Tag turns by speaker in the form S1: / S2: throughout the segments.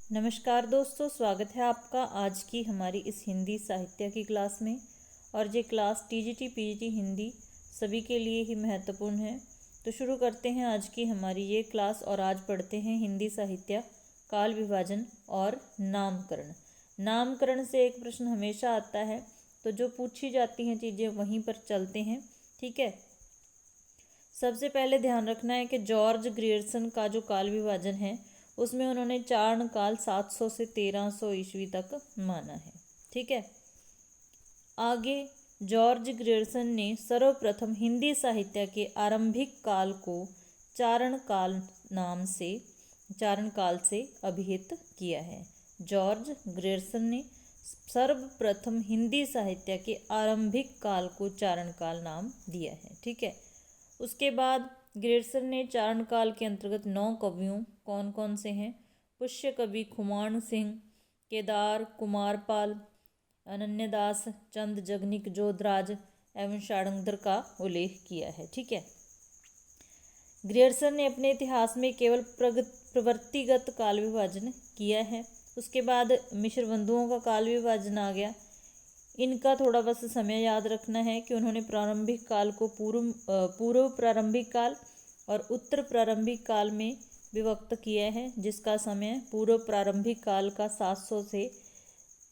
S1: नमस्कार दोस्तों, स्वागत है आपका आज की हमारी इस हिंदी साहित्य की क्लास में। और ये क्लास टीजीटी पीजीटी हिंदी सभी के लिए ही महत्वपूर्ण है। तो शुरू करते हैं आज की हमारी ये क्लास और आज पढ़ते हैं हिंदी साहित्य काल विभाजन और नामकरण। नामकरण से एक प्रश्न हमेशा आता है, तो जो पूछी जाती हैं चीज़ें वहीं पर चलते हैं। ठीक है, सबसे पहले ध्यान रखना है कि जॉर्ज ग्रियर्सन का जो काल विभाजन है उसमें उन्होंने चारण काल 700 से 1300 ईस्वी तक माना है। ठीक है, आगे जॉर्ज ग्रियर्सन ने सर्वप्रथम हिंदी साहित्य के आरंभिक काल को चारण काल से अभिहित किया है। जॉर्ज ग्रियर्सन ने सर्वप्रथम हिंदी साहित्य के आरंभिक काल को चारण काल नाम दिया है। ठीक है, उसके बाद ग्रियर्सन ने चारण काल के अंतर्गत 9 कवियों, कौन कौन से हैं? पुष्य कवि खुमान सिंह, केदार कुमारपाल, अनन्यदास, चंद जगनिक जोधराज एवं षाडंगर का उल्लेख किया है। ठीक है, ग्रियर्सन ने अपने इतिहास में केवल प्रवृत्तिगत काल विभाजन किया है। उसके बाद मिश्र बंधुओं का काल विभाजन आ गया। इनका थोड़ा बस समय याद रखना है कि उन्होंने प्रारंभिक काल को पूर्व प्रारंभिक काल और उत्तर प्रारंभिक काल में विभक्त किया है, जिसका समय पूर्व प्रारंभिक काल का 700 से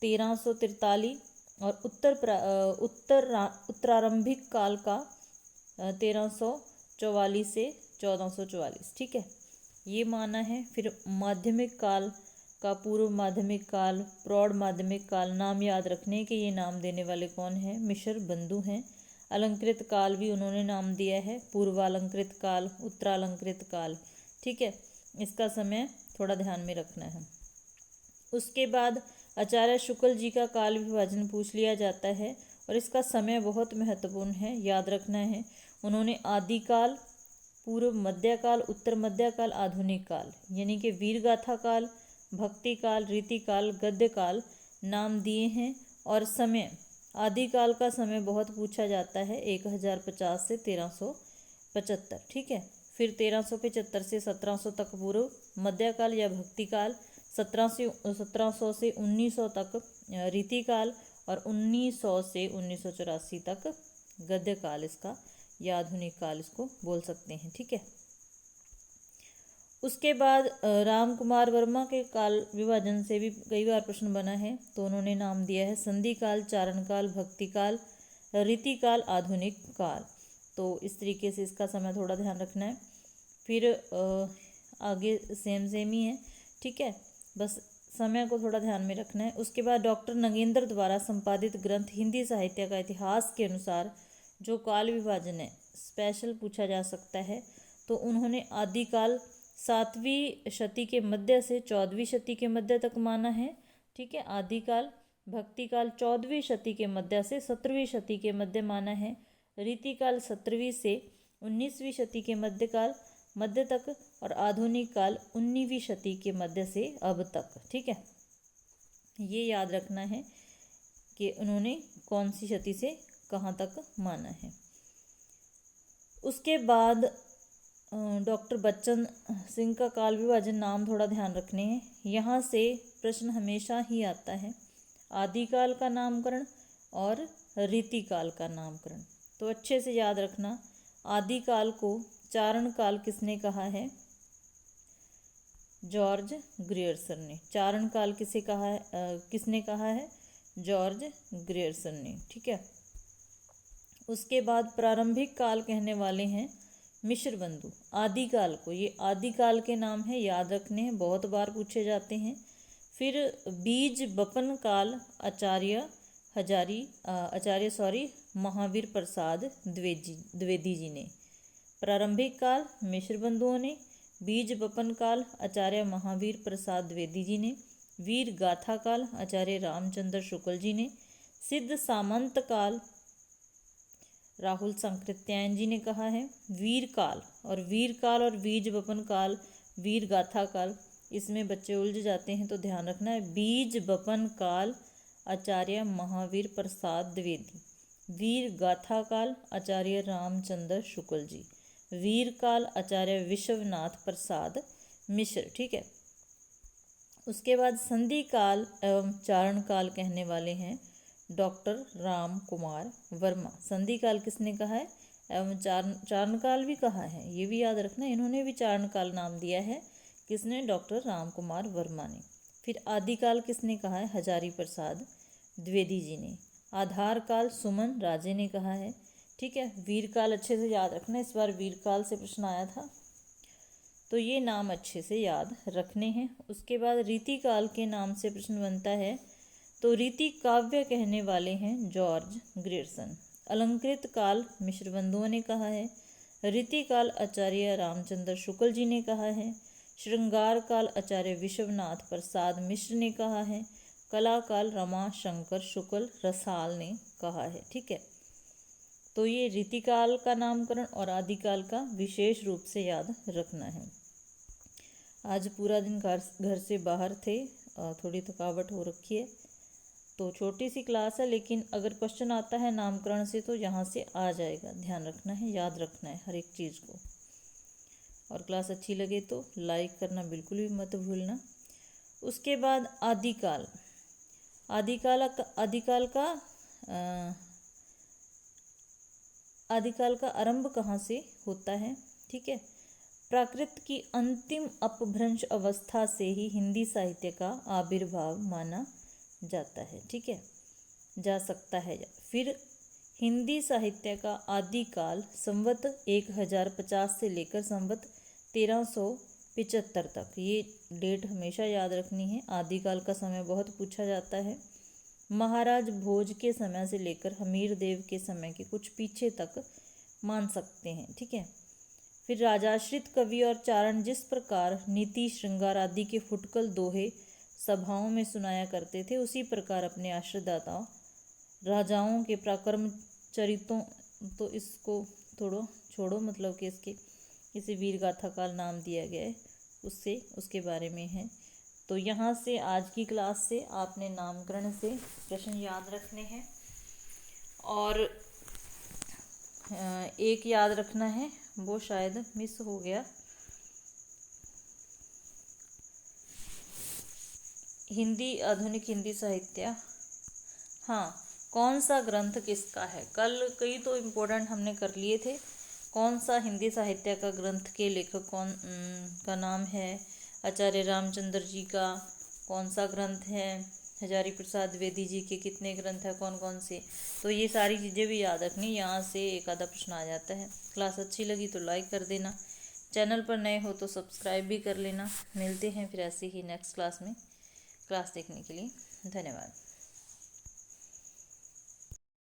S1: 1343 और उत्तरारंभिक काल का 1344 से 1444। ठीक है, ये माना है। फिर माध्यमिक काल का पूर्व माध्यमिक काल, प्रौढ़ माध्यमिक काल, नाम याद रखने के ये नाम देने वाले कौन हैं? मिश्र बंधु हैं। अलंकृत काल भी उन्होंने नाम दिया है, पूर्वालंकृत काल, उत्तरालंकृत काल। ठीक है, इसका समय थोड़ा ध्यान में रखना है। उसके बाद आचार्य शुक्ल जी का काल विभाजन पूछ लिया जाता है और इसका समय बहुत महत्वपूर्ण है, याद रखना है। उन्होंने आदिकाल, पूर्व मध्यकाल, उत्तर मध्यकाल, आधुनिक काल यानी कि वीरगाथा काल, भक्ति काल, रीति काल, गद्य काल नाम दिए हैं। और समय, आदिकाल का समय बहुत पूछा जाता है, 1050 से 1375। ठीक है, फिर 1375 से 1700 तक पूर्व मध्यकाल या भक्ति काल, 1700 से 1900 तक रीति काल और 1900 से 1984 तक गद्य काल इसका या आधुनिक काल इसको बोल सकते हैं। ठीक है, उसके बाद राम कुमार वर्मा के काल विभाजन से भी कई बार प्रश्न बना है, तो उन्होंने नाम दिया है संधि काल, चारण काल, भक्ति काल, रीति काल, आधुनिक काल। तो इस तरीके से इसका समय थोड़ा ध्यान रखना है। फिर आगे सेम ही है। ठीक है, बस समय को थोड़ा ध्यान में रखना है। उसके बाद डॉक्टर नगेंद्र द्वारा संपादित ग्रंथ हिंदी साहित्य का इतिहास के अनुसार जो काल विभाजन है स्पेशल पूछा जा सकता है, तो उन्होंने आदिकाल 7वीं शती के मध्य से 14वीं शती के मध्य तक माना है। ठीक है, आदिकाल, भक्ति काल 14वीं शती के मध्य से 17वीं शती के मध्य माना है। रीति काल 17वीं से 19वीं शती के मध्य तक और आधुनिक काल 19वीं शती के मध्य से अब तक। ठीक है, ये याद रखना है कि उन्होंने कौन सी शती से कहाँ तक माना है। उसके बाद डॉक्टर बच्चन सिंह का काल विभाजन, नाम थोड़ा ध्यान रखने हैं, यहाँ से प्रश्न हमेशा ही आता है, आदिकाल का नामकरण और रीतिकाल का नामकरण। तो अच्छे से याद रखना, आदिकाल को चारण काल किसने कहा है? जॉर्ज ग्रियर्सन ने। चारण काल किसने कहा है? जॉर्ज ग्रियर्सन ने। ठीक है, उसके बाद प्रारंभिक काल कहने वाले हैं मिश्र बंधु। आदिकाल को, ये आदिकाल के नाम है, याद रखने हैं, बहुत बार पूछे जाते हैं। फिर बीज बपन काल महावीर प्रसाद द्विवेदी जी ने। प्रारंभिक काल मिश्र बंधुओं ने, बीज बपन काल आचार्य महावीर प्रसाद द्विवेदी जी ने, वीर गाथा काल आचार्य रामचंद्र शुक्ल जी ने, सिद्ध सामंत काल राहुल सांकृत्यायन जी ने कहा है, वीर काल और बीज बपन काल, वीर गाथा काल, इसमें बच्चे उलझ जाते हैं, तो ध्यान रखना है। बीज बपन काल आचार्य महावीर प्रसाद द्विवेदी, वीर गाथा काल आचार्य रामचंद्र शुक्ल जी, वीर काल आचार्य विश्वनाथ प्रसाद मिश्र। ठीक है, उसके बाद संधि काल एवं चारण काल कहने वाले हैं डॉक्टर राम कुमार वर्मा। संधि काल किसने कहा है एवं चारण काल भी कहा है, ये भी याद रखना, इन्होंने भी चारण काल नाम दिया है। किसने? डॉक्टर राम कुमार वर्मा ने। फिर आदिकाल किसने कहा है? हजारी प्रसाद द्विवेदी जी ने। आधार काल सुमन राजे ने कहा है। ठीक है, वीरकाल अच्छे से याद रखना, इस बार वीरकाल से प्रश्न आया था, तो ये नाम अच्छे से याद रखने हैं। उसके बाद रीतिकाल के नाम से प्रश्न बनता है, तो रीति काव्य कहने वाले हैं जॉर्ज ग्रियर्सन। अलंकृत काल मिश्र बंधुओं ने कहा है। रीतिकाल आचार्य रामचंद्र शुक्ल जी ने कहा है। श्रृंगार काल आचार्य विश्वनाथ प्रसाद मिश्र ने कहा है। कला काल रमा शंकर शुक्ल रसाल ने कहा है। ठीक है, तो ये रीतिकाल का नामकरण और आदिकाल का विशेष रूप से याद रखना है। आज पूरा दिन घर से बाहर थे, थोड़ी थकावट हो रखी है, तो छोटी सी क्लास है, लेकिन अगर क्वेश्चन आता है नामकरण से तो यहाँ से आ जाएगा, ध्यान रखना है, याद रखना है हर एक चीज़ को। और क्लास अच्छी लगे तो लाइक करना बिल्कुल भी मत भूलना। उसके बाद आदिकाल। आदिकाल का आरंभ कहाँ से होता है? ठीक है, प्राकृत की अंतिम अपभ्रंश अवस्था से ही हिंदी साहित्य का आविर्भाव माना जाता है। ठीक है, जा सकता है। फिर हिंदी साहित्य का आदिकाल संवत 1050 से लेकर संवत 1375 तक, ये डेट हमेशा याद रखनी है। आदिकाल का समय बहुत पूछा जाता है। महाराज भोज के समय से लेकर हमीर देव के समय के कुछ पीछे तक मान सकते हैं। ठीक है, फिर राजाश्रित कवि और चारण जिस प्रकार नीति श्रृंगार आदि के फुटकल दोहे सभाओं में सुनाया करते थे, उसी प्रकार अपने आश्रयदाताओं राजाओं के पराक्रम चरितों, तो इसको थोड़ा छोड़ो, मतलब कि इसके इसे वीर गाथा काल नाम दिया गया है, उससे उसके बारे में है। तो यहाँ से आज की क्लास से आपने नामकरण से प्रश्न याद रखने हैं, और एक याद रखना है, वो शायद मिस हो गया, हिंदी आधुनिक हिंदी साहित्य, हाँ, कौन सा ग्रंथ किसका है। कल कई तो इम्पोर्टेंट हमने कर लिए थे। कौन सा हिंदी साहित्य का ग्रंथ के लेखक कौन का नाम है, आचार्य रामचंद्र जी का कौन सा ग्रंथ है, हजारी प्रसाद द्विवेदी जी के कितने ग्रंथ हैं, कौन कौन से, तो ये सारी चीज़ें भी याद रखनी, यहाँ से एक आधा प्रश्न आ जाता है। क्लास अच्छी लगी तो लाइक कर देना, चैनल पर नए हो तो सब्सक्राइब भी कर लेना। मिलते हैं फिर ऐसे ही नेक्स्ट क्लास में। क्लास देखने के लिए धन्यवाद।